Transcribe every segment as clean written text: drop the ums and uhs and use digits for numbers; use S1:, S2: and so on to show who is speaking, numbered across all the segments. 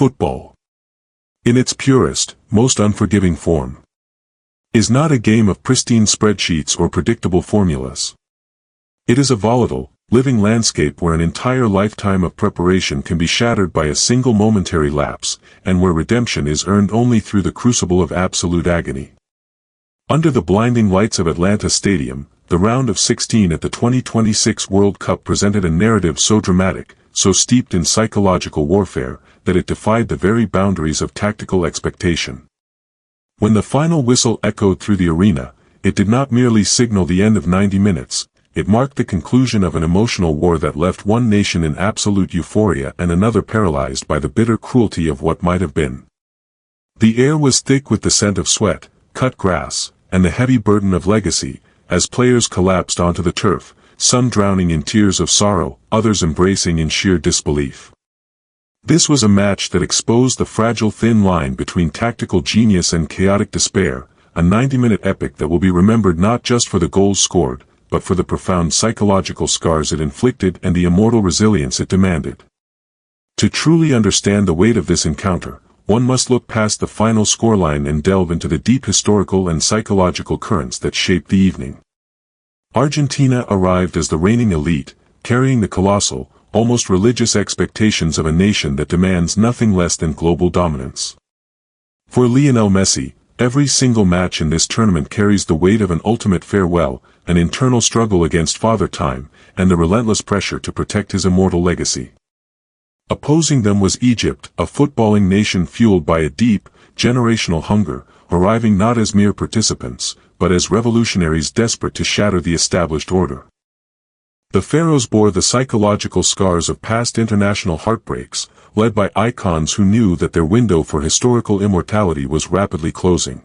S1: Football, in its purest, most unforgiving form, is not a game of pristine spreadsheets or predictable formulas. It is a volatile, living landscape where an entire lifetime of preparation can be shattered by a single momentary lapse, and where redemption is earned only through the crucible of absolute agony. Under the blinding lights of Atlanta Stadium, the round of 16 at the 2026 World Cup presented a narrative so dramatic, so steeped in psychological warfare, that it defied the very boundaries of tactical expectation. When the final whistle echoed through the arena, it did not merely signal the end of 90 minutes, it marked the conclusion of an emotional war that left one nation in absolute euphoria and another paralyzed by the bitter cruelty of what might have been. The air was thick with the scent of sweat, cut grass, and the heavy burden of legacy, as players collapsed onto the turf, some drowning in tears of sorrow, others embracing in sheer disbelief. This was a match that exposed the fragile thin line between tactical genius and chaotic despair, a 90-minute epic that will be remembered not just for the goals scored, but for the profound psychological scars it inflicted and the immortal resilience it demanded. To truly understand the weight of this encounter, one must look past the final scoreline and delve into the deep historical and psychological currents that shaped the evening. Argentina arrived as the reigning elite, carrying the colossal, almost religious expectations of a nation that demands nothing less than global dominance. For Lionel Messi, every single match in this tournament carries the weight of an ultimate farewell, an internal struggle against Father Time, and the relentless pressure to protect his immortal legacy. Opposing them was Egypt, a footballing nation fueled by a deep, generational hunger, arriving not as mere participants, but as revolutionaries desperate to shatter the established order. The Pharaohs bore the psychological scars of past international heartbreaks, led by icons who knew that their window for historical immortality was rapidly closing.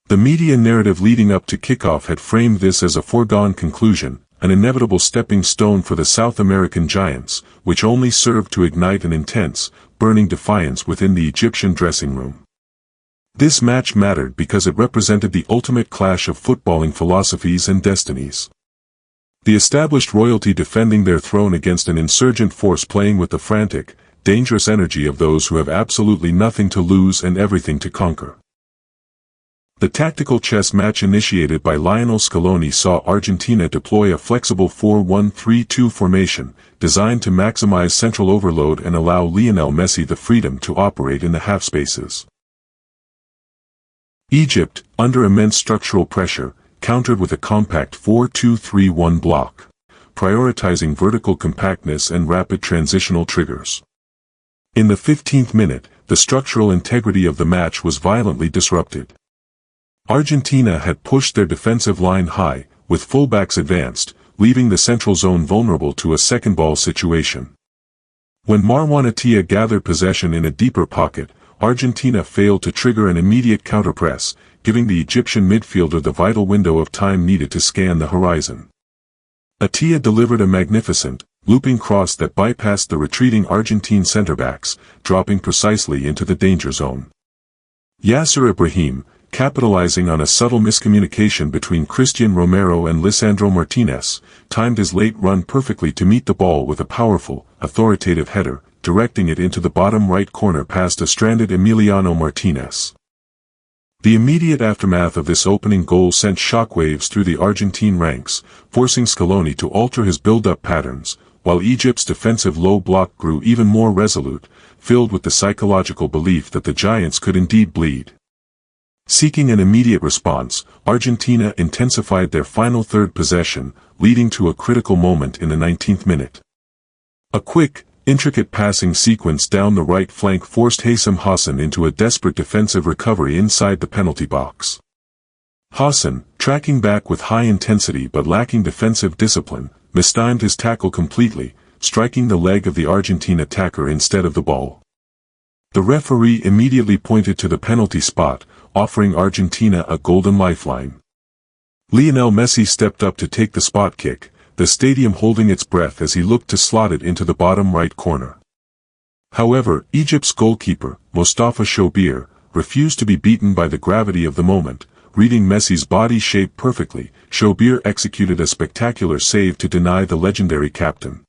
S1: The media narrative leading up to kickoff had framed this as a foregone conclusion, an inevitable stepping stone for the South American giants, which only served to ignite an intense, burning defiance within the Egyptian dressing room. This match mattered because it represented the ultimate clash of footballing philosophies and destinies. The established royalty defending their throne against an insurgent force playing with the frantic, dangerous energy of those who have absolutely nothing to lose and everything to conquer. The tactical chess match initiated by Lionel Scaloni saw Argentina deploy a flexible 4-1-3-2 formation, designed to maximize central overload and allow Lionel Messi the freedom to operate in the half-spaces. Egypt, under immense structural pressure, countered with a compact 4-2-3-1 block, prioritizing vertical compactness and rapid transitional triggers. In the 15th minute, the structural integrity of the match was violently disrupted. Argentina had pushed their defensive line high, with fullbacks advanced, leaving the central zone vulnerable to a second ball situation. When Marwan Atiyah gathered possession in a deeper pocket, Argentina failed to trigger an immediate counterpress, giving the Egyptian midfielder the vital window of time needed to scan the horizon. Atiyah delivered a magnificent, looping cross that bypassed the retreating Argentine centre-backs, dropping precisely into the danger zone. Yasser Ibrahim, capitalizing on a subtle miscommunication between Christian Romero and Lisandro Martinez, timed his late run perfectly to meet the ball with a powerful, authoritative header, directing it into the bottom right corner past a stranded Emiliano Martinez. The immediate aftermath of this opening goal sent shockwaves through the Argentine ranks, forcing Scaloni to alter his build-up patterns, while Egypt's defensive low block grew even more resolute, filled with the psychological belief that the Giants could indeed bleed. Seeking an immediate response, Argentina intensified their final third possession, leading to a critical moment in the 19th minute. A quick, intricate passing sequence down the right flank forced Hassam Hassan into a desperate defensive recovery inside the penalty box. Hassan, tracking back with high intensity but lacking defensive discipline, mistimed his tackle completely, striking the leg of the Argentine attacker instead of the ball. The referee immediately pointed to the penalty spot, offering Argentina a golden lifeline. Lionel Messi stepped up to take the spot kick, the stadium holding its breath as he looked to slot it into the bottom right corner. However, Egypt's goalkeeper, Mostafa Shobir, refused to be beaten by the gravity of the moment. Reading Messi's body shape perfectly, Shobir executed a spectacular save to deny the legendary captain.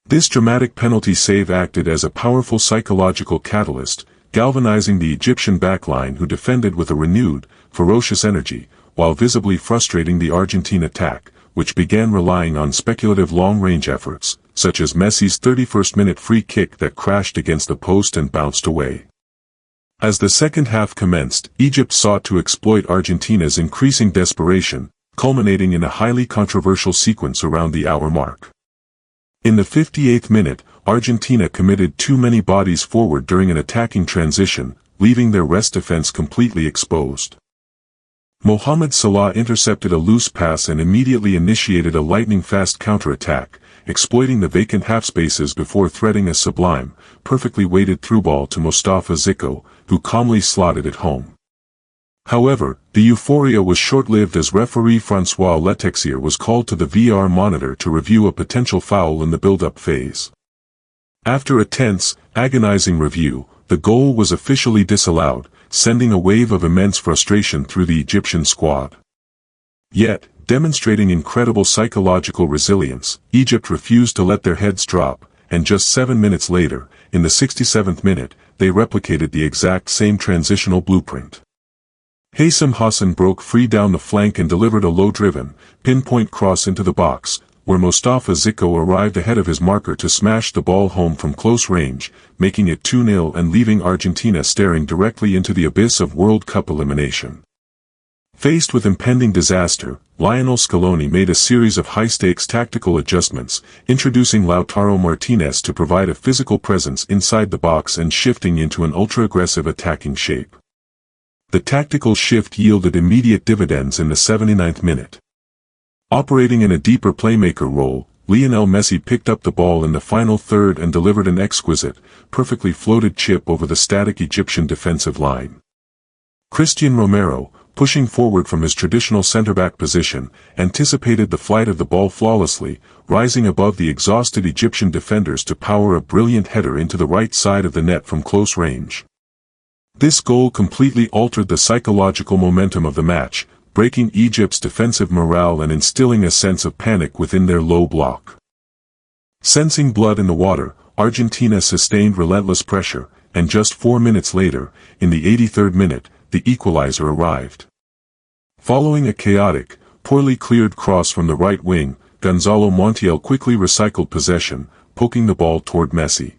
S1: This dramatic penalty save acted as a powerful psychological catalyst, galvanizing the Egyptian backline who defended with a renewed, ferocious energy, while visibly frustrating the Argentine attack, which began relying on speculative long-range efforts, such as Messi's 31st-minute free kick that crashed against the post and bounced away. As the second half commenced, Egypt sought to exploit Argentina's increasing desperation, culminating in a highly controversial sequence around the hour mark. In the 58th minute, Argentina committed too many bodies forward during an attacking transition, leaving their rest defense completely exposed. Mohamed Salah intercepted a loose pass and immediately initiated a lightning-fast counter-attack, exploiting the vacant half-spaces before threading a sublime, perfectly weighted through-ball to Mostafa Zico, who calmly slotted it home. However, the euphoria was short-lived as referee François Letexier was called to the VR monitor to review a potential foul in the build-up phase. After a tense, agonizing review, the goal was officially disallowed, sending a wave of immense frustration through the Egyptian squad. Yet, demonstrating incredible psychological resilience, Egypt refused to let their heads drop, and just 7 minutes later, in the 67th minute, they replicated the exact same transitional blueprint. Haitham Hassan broke free down the flank and delivered a low-driven, pinpoint cross into the box, where Mostafa Zico arrived ahead of his marker to smash the ball home from close range, making it 2-0 and leaving Argentina staring directly into the abyss of World Cup elimination. Faced with impending disaster, Lionel Scaloni made a series of high-stakes tactical adjustments, introducing Lautaro Martinez to provide a physical presence inside the box and shifting into an ultra-aggressive attacking shape. The tactical shift yielded immediate dividends in the 79th minute. Operating in a deeper playmaker role, Lionel Messi picked up the ball in the final third and delivered an exquisite, perfectly floated chip over the static Egyptian defensive line. Christian Romero, pushing forward from his traditional center-back position, anticipated the flight of the ball flawlessly, rising above the exhausted Egyptian defenders to power a brilliant header into the right side of the net from close range. This goal completely altered the psychological momentum of the match, breaking Egypt's defensive morale and instilling a sense of panic within their low block. Sensing blood in the water, Argentina sustained relentless pressure, and just 4 minutes later, in the 83rd minute, the equalizer arrived. Following a chaotic, poorly cleared cross from the right wing, Gonzalo Montiel quickly recycled possession, poking the ball toward Messi.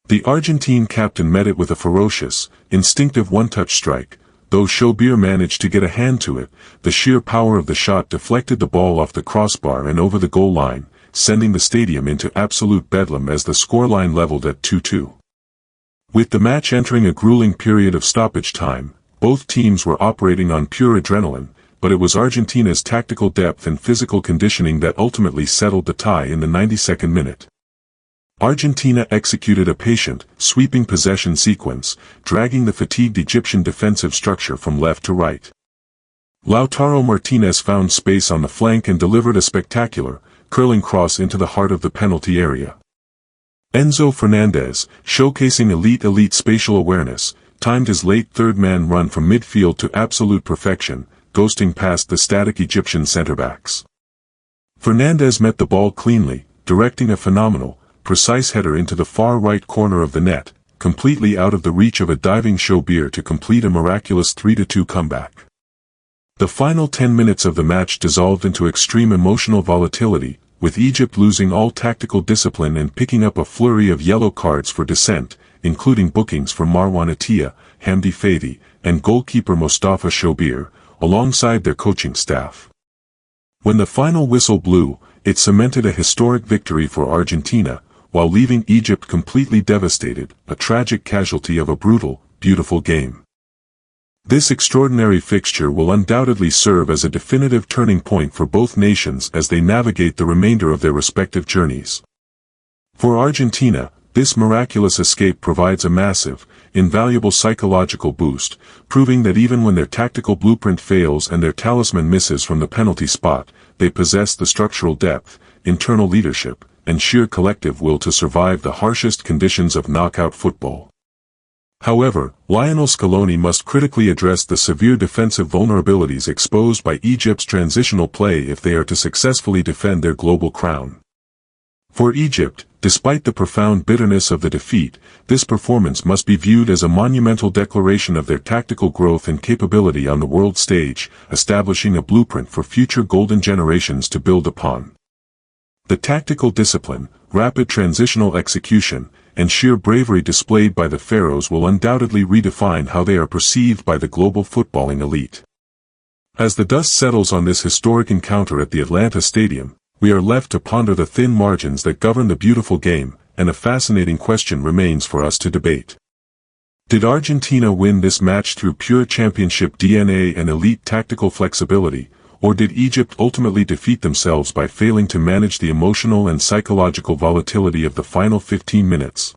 S1: The Argentine captain met it with a ferocious, instinctive one-touch strike. Though Shobir managed to get a hand to it, the sheer power of the shot deflected the ball off the crossbar and over the goal line, sending the stadium into absolute bedlam as the scoreline leveled at 2-2. With the match entering a grueling period of stoppage time, both teams were operating on pure adrenaline, but it was Argentina's tactical depth and physical conditioning that ultimately settled the tie in the 92nd minute. Argentina executed a patient, sweeping possession sequence, dragging the fatigued Egyptian defensive structure from left to right. Lautaro Martinez found space on the flank and delivered a spectacular, curling cross into the heart of the penalty area. Enzo Fernandez, showcasing elite spatial awareness, timed his late third-man run from midfield to absolute perfection, ghosting past the static Egyptian center-backs. Fernandez met the ball cleanly, directing a phenomenal, precise header into the far right corner of the net, completely out of the reach of a diving Shobir to complete a miraculous 3-2 comeback. The final 10 minutes of the match dissolved into extreme emotional volatility, with Egypt losing all tactical discipline and picking up a flurry of yellow cards for dissent, including bookings for Marwan Atiyah, Hamdi Fathi, and goalkeeper Mostafa Shobir, alongside their coaching staff. When the final whistle blew, it cemented a historic victory for Argentina, while leaving Egypt completely devastated, a tragic casualty of a brutal, beautiful game. This extraordinary fixture will undoubtedly serve as a definitive turning point for both nations as they navigate the remainder of their respective journeys. For Argentina, this miraculous escape provides a massive, invaluable psychological boost, proving that even when their tactical blueprint fails and their talisman misses from the penalty spot, they possess the structural depth, internal leadership, and sheer collective will to survive the harshest conditions of knockout football. However, Lionel Scaloni must critically address the severe defensive vulnerabilities exposed by Egypt's transitional play if they are to successfully defend their global crown. For Egypt, despite the profound bitterness of the defeat, this performance must be viewed as a monumental declaration of their tactical growth and capability on the world stage, establishing a blueprint for future golden generations to build upon. The tactical discipline, rapid transitional execution, and sheer bravery displayed by the Pharaohs will undoubtedly redefine how they are perceived by the global footballing elite. As the dust settles on this historic encounter at the Atlanta Stadium, we are left to ponder the thin margins that govern the beautiful game, and a fascinating question remains for us to debate. Did Argentina win this match through pure championship DNA and elite tactical flexibility, or did Egypt ultimately defeat themselves by failing to manage the emotional and psychological volatility of the final 15 minutes?